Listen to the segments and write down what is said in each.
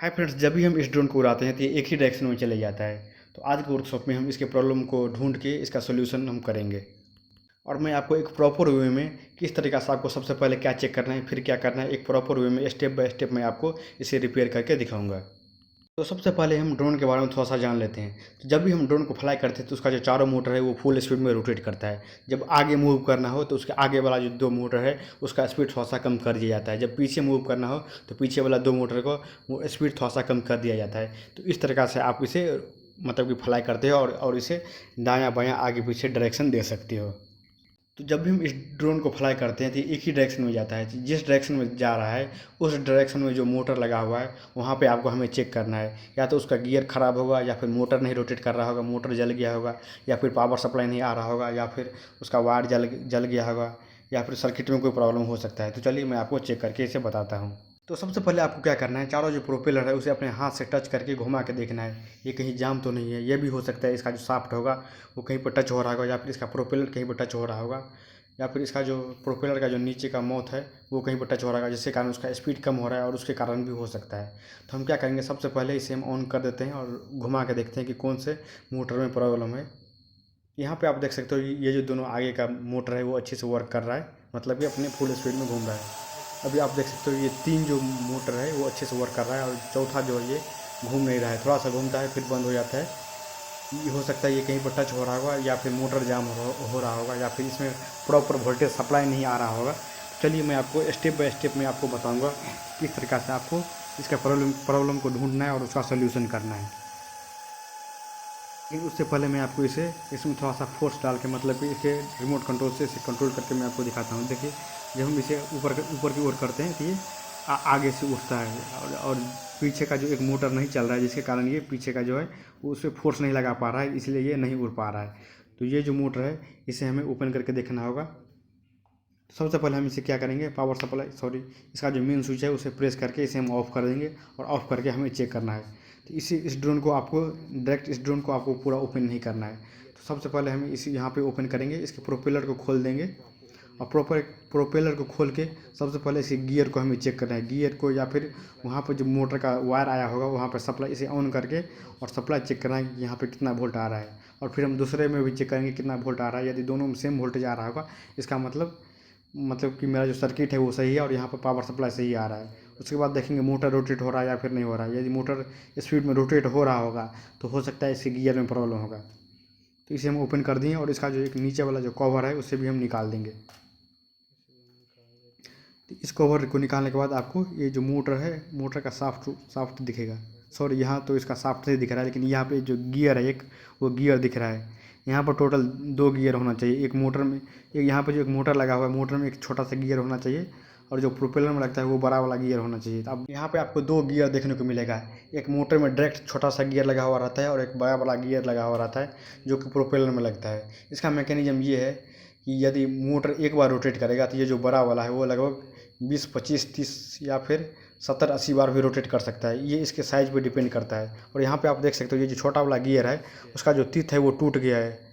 Hi friends, जब भी हम इस ड्रोन को उड़ाते हैं तो ये एक ही डायरेक्शन में चले जाता है। तो आज के वर्कशॉप में हम इसके प्रॉब्लम को ढूंढ के इसका सोल्यूशन हम करेंगे। और मैं आपको एक प्रॉपर वे में किस तरीक़ा से आपको सबसे पहले क्या चेक करना है, फिर क्या करना है, एक प्रॉपर वे में स्टेप बाय स्टेप मैं आपको इसे रिपेयर करके दिखाऊंगा। तो सबसे पहले हम ड्रोन के बारे में थोड़ा सा जान लेते हैं। तो जब भी हम ड्रोन को फ्लाई करते हैं तो उसका जो चारों मोटर है वो फुल स्पीड में रोटेट करता है। जब आगे मूव करना हो तो उसके आगे वाला जो दो मोटर है उसका स्पीड थोड़ा सा कम कर दिया जाता है। जब पीछे मूव करना हो तो पीछे वाला दो मोटर को वो स्पीड थोड़ा सा कम कर दिया जाता है। तो इस तरीक़ा से आप इसे मतलब कि फ्लाई करते हो और इसे दायाँ बायाँ आगे पीछे डायरेक्शन दे सकते हो। तो जब भी हम इस ड्रोन को फ्लाई करते हैं तो एक ही डायरेक्शन में जाता है। जिस डायरेक्शन में जा रहा है उस डायरेक्शन में जो मोटर लगा हुआ है वहाँ पे आपको हमें चेक करना है। या तो उसका गियर ख़राब होगा, या फिर मोटर नहीं रोटेट कर रहा होगा, मोटर जल गया होगा, या फिर पावर सप्लाई नहीं आ रहा होगा, या फिर उसका वायर जल गया होगा, या फिर सर्किट में कोई प्रॉब्लम हो सकता है। तो चलिए मैं आपको चेक करके इसे बताता हूँ। तो सबसे पहले आपको क्या करना है, चारों जो प्रोपेलर है उसे अपने हाथ से टच करके घुमा के देखना है ये कहीं जाम तो नहीं है। ये भी हो सकता है इसका जो शाफ्ट होगा वो कहीं पर टच हो रहा होगा, या फिर इसका प्रोपेलर कहीं पर टच हो रहा होगा, या फिर इसका जो प्रोपेलर का जो नीचे का माउथ है वो कहीं पर टच हो रहा है, जिसके कारण उसका स्पीड कम हो रहा है और उसके कारण भी हो सकता है। तो हम क्या करेंगे, सबसे पहले इसे हम ऑन कर देते हैं और घुमा के देखते हैं कि कौन से मोटर में प्रॉब्लम है। यहाँ पे आप देख सकते हो ये जो दोनों आगे का मोटर है वो अच्छे से वर्क कर रहा है, मतलब कि अपने फुल स्पीड में घूम रहा है। अभी आप देख सकते हो ये तीन जो मोटर है वो अच्छे से वर्क कर रहा है, और चौथा जो है ये घूम नहीं रहा है, थोड़ा सा घूमता है फिर बंद हो जाता है। ये हो सकता है ये कहीं पर टच हो रहा होगा, या फिर मोटर जाम हो रहा होगा, या फिर इसमें प्रॉपर वोल्टेज सप्लाई नहीं आ रहा होगा। चलिए मैं आपको स्टेप बाय स्टेप में आपको बताऊंगा किस तरीक़ा से आपको इसका प्रॉब्लम को ढूंढना है और उसका सोल्यूशन करना है। लेकिन उससे पहले मैं आपको इसमें थोड़ा सा फोर्स डाल के, मतलब कि इसे रिमोट कंट्रोल से इसे कंट्रोल करके मैं आपको दिखाता हूँ। देखिए, जब हम इसे ऊपर की ओर करते हैं तो ये आगे से उठता है, और पीछे का जो एक मोटर नहीं चल रहा है, जिसके कारण ये पीछे का जो है वो उस पर फोर्स नहीं लगा पा रहा है, इसलिए ये नहीं उड़ पा रहा है। तो ये जो मोटर है इसे हमें ओपन करके देखना होगा। सबसे पहले हम इसे क्या करेंगे, इसका जो मेन स्विच है उसे प्रेस करके इसे हम ऑफ़ कर देंगे, और ऑफ़ करके हमें चेक करना है। तो इस ड्रोन को आपको पूरा ओपन नहीं करना है। तो सबसे पहले हम इसी यहाँ पे ओपन करेंगे, इसके प्रोपेलर को खोल देंगे, और प्रोपेलर को खोल के सबसे पहले इसे गियर को हमें चेक करना है। गियर को, या फिर वहाँ पर जो मोटर का वायर आया होगा वहाँ पर सप्लाई, इसे ऑन करके और सप्लाई चेक करना है कि यहाँ पे कितना वोल्ट आ रहा है। और फिर हम दूसरे में भी चेक करेंगे कितना वोल्ट आ रहा है। यदि दोनों में सेम वोल्टेज आ रहा होगा, इसका मतलब कि मेरा जो सर्किट है वो सही है और यहाँ पर पावर सप्लाई सही आ रहा है। उसके बाद देखेंगे मोटर रोटेट हो रहा है या फिर नहीं हो रहा है। यदि मोटर स्पीड में रोटेट हो रहा होगा तो हो सकता है इसके गियर में प्रॉब्लम होगा। तो इसे हम ओपन कर दिए, और इसका जो एक नीचे वाला जो कवर है उसे भी हम निकाल देंगे। तो इस कवर को निकालने के बाद आपको ये जो मोटर है, मोटर का साफ्ट दिखेगा। सॉरी, यहाँ तो इसका साफ्ट नहीं दिख रहा है, लेकिन यहाँ पे जो गियर है एक, वो गियर दिख रहा है। यहाँ पर टोटल दो गियर होना चाहिए एक मोटर में। एक यहाँ पे जो एक मोटर लगा हुआ है, मोटर में एक छोटा सा गियर होना चाहिए, और जो प्रोपेलर में लगता है वो बड़ा वाला गियर होना चाहिए। तो अब यहाँ पे आपको दो गियर देखने को मिलेगा। एक मोटर में डायरेक्ट छोटा सा गियर लगा हुआ रहता है, और एक बड़ा वाला गियर लगा हुआ रहता है जो कि प्रोपेलर में लगता है। इसका मैकेनिज्म ये है कि यदि मोटर एक बार रोटेट करेगा तो ये जो बड़ा वाला है वो लगभग 20, 25, 30 या फिर 70, 80 बार भी रोटेट कर सकता है। ये इसके साइज़ पे डिपेंड करता है। और यहाँ पे आप देख सकते हो ये जो छोटा वाला गियर है उसका जो टिथ है वो टूट गया है।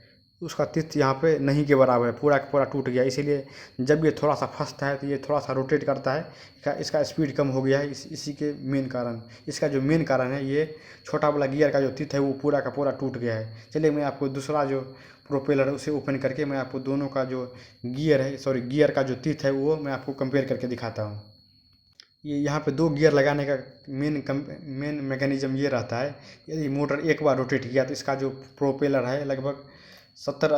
उसका टिथ यहाँ पे नहीं के बराबर है, पूरा का पूरा टूट गया। इसीलिए जब ये थोड़ा सा फंसता है तो ये थोड़ा सा रोटेट करता है। इसका स्पीड कम हो गया है, इसी के मेन कारण। इसका जो मेन कारण है, ये छोटा वाला गियर का जो टिथ है वो पूरा का पूरा टूट गया है। चलिए मैं आपको दूसरा जो प्रोपेलर है उसे ओपन करके मैं आपको दोनों का जो गियर का जो टिथ है वो मैं आपको कंपेयर करके दिखाता हूँ। ये यहाँ पे दो गियर लगाने का मेन मैकेनिज्म ये रहता है, यदि मोटर एक बार रोटेट किया तो इसका जो प्रोपेलर है लगभग 70,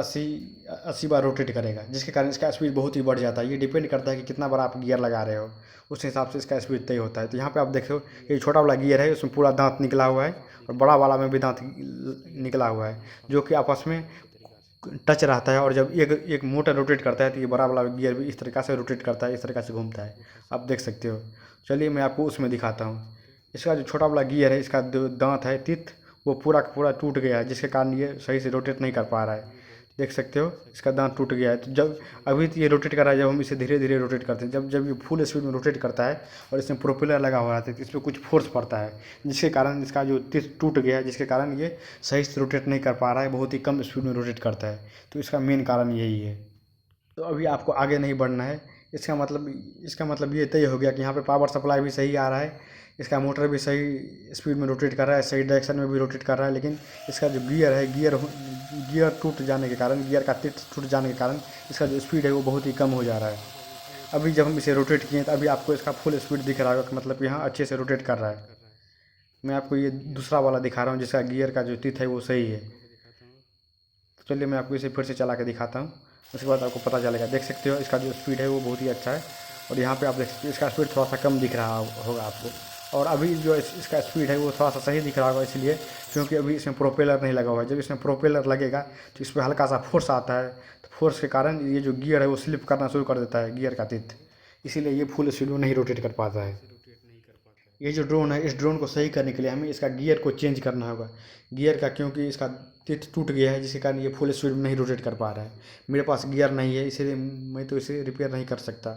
80 बार रोटेट करेगा, जिसके कारण इसका स्पीड बहुत ही बढ़ जाता है। ये डिपेंड करता है कि कितना बार आप गियर लगा रहे हो, उस हिसाब से इसका स्पीड तय होता है। तो यहाँ पे आप देखो ये छोटा वाला गियर है उसमें पूरा दांत निकला हुआ है, और बड़ा वाला में भी दांत निकला हुआ है, जो कि आपस में टच रहता है। और जब एक एक मोटर रोटेट करता है तो ये बड़ा वाला गियर भी इस तरीक़ा से रोटेट करता है, इस तरीक़ा से घूमता है, आप देख सकते हो। चलिए मैं आपको उसमें दिखाता हूँ। इसका जो छोटा वाला गियर है, इसका जो दांत है टिथ, वो पूरा का पूरा टूट गया है, जिसके कारण ये सही से रोटेट नहीं कर पा रहा है। देख सकते हो इसका दांत टूट गया है। तो जब अभी तो ये रोटेट कर रहा है, जब हम इसे धीरे धीरे रोटेट करते हैं, जब जब ये फुल स्पीड में रोटेट करता है और इसमें प्रोपेलर लगा हुआ रहता है तो इस पर कुछ फोर्स पड़ता है, जिसके कारण इसका जो टिथ टूट गया है, जिसके कारण ये सही से रोटेट नहीं कर पा रहा है, बहुत ही कम स्पीड में रोटेट करता है। तो इसका मेन कारण यही है। तो अभी आपको आगे नहीं बढ़ना है, इसका मतलब ये तय हो गया कि यहाँ पे पावर सप्लाई भी सही आ रहा है, इसका मोटर भी सही स्पीड में रोटेट कर रहा है, सही डायरेक्शन में भी रोटेट कर रहा है। लेकिन इसका जो गियर है, गियर टूट जाने के कारण, गियर का तिट टूट जाने के कारण इसका जो स्पीड है वो बहुत ही कम हो जा रहा है। अभी जब हम इसे रोटेट किए तो अभी आपको इसका फुल स्पीड दिख रहा होगा, मतलब यहाँ अच्छे से रोटेट कर रहा है। मैं आपको ये दूसरा वाला दिखा रहा हूँ जिसका गियर का जो तित है वो सही है। तो चलिए मैं आपको इसे फिर से चला के दिखाता हूँ, उसके बाद आपको पता चलेगा। देख सकते हो इसका जो स्पीड है वो बहुत ही अच्छा है, और यहाँ पे आप देख सकते हो इसका स्पीड थोड़ा सा कम दिख रहा होगा आपको। और अभी जो इसका स्पीड है वो थोड़ा सा सही दिख रहा होगा, इसलिए क्योंकि अभी इसमें प्रोपेलर नहीं लगा हुआ है। जब इसमें प्रोपेलर लगेगा तो इस पर हल्का सा फोर्स आता है, तो फोर्स के कारण ये जो गियर है वो स्लिप करना शुरू कर देता है, गियर का तित, इसीलिए ये फुल स्पीड में नहीं रोटेट कर पाता है। ये जो ड्रोन है, इस ड्रोन को सही करने के लिए हमें इसका गियर को चेंज करना होगा, गियर का, क्योंकि इसका तित टूट गया है जिसके कारण ये फुल स्पीड में नहीं रोटेट कर पा रहा है। मेरे पास गियर नहीं है, इसीलिए मैं तो इसे रिपेयर नहीं कर सकता।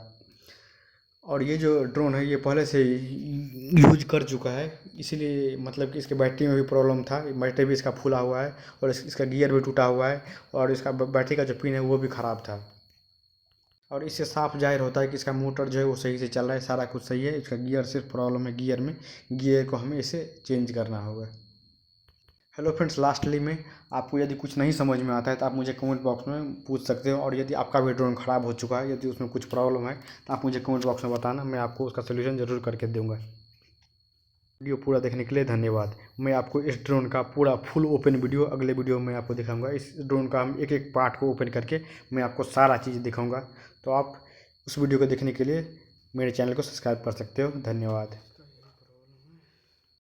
और ये जो ड्रोन है ये पहले से यूज कर चुका है, इसीलिए मतलब कि इसके बैटरी में भी प्रॉब्लम था, बैटरी भी इसका फूला हुआ है, और इसका गियर भी टूटा हुआ है, और इसका बैटरी का जो पिन है वो भी ख़राब था। और इससे साफ जाहिर होता है कि इसका मोटर जो है वो सही से चल रहा है, सारा कुछ सही है। इसका गियर सिर्फ प्रॉब्लम है गियर में, गियर को हमें इसे चेंज करना होगा। हेलो फ्रेंड्स, लास्टली में आपको यदि कुछ नहीं समझ में आता है तो आप मुझे कमेंट बॉक्स में पूछ सकते हो, और यदि आपका भी ड्रोन ख़राब हो चुका है, यदि उसमें कुछ प्रॉब्लम है तो आप मुझे कमेंट बॉक्स में बताना, मैं आपको उसका सोल्यूशन ज़रूर करके दूंगा। वीडियो पूरा देखने के लिए धन्यवाद। मैं आपको इस ड्रोन का पूरा फुल ओपन वीडियो अगले वीडियो में आपको दिखाऊंगा। इस ड्रोन का हम एक एक पार्ट को ओपन करके मैं आपको सारा चीज़ दिखाऊंगा, तो आप उस वीडियो को देखने के लिए मेरे चैनल को सब्सक्राइब कर सकते हो। धन्यवाद।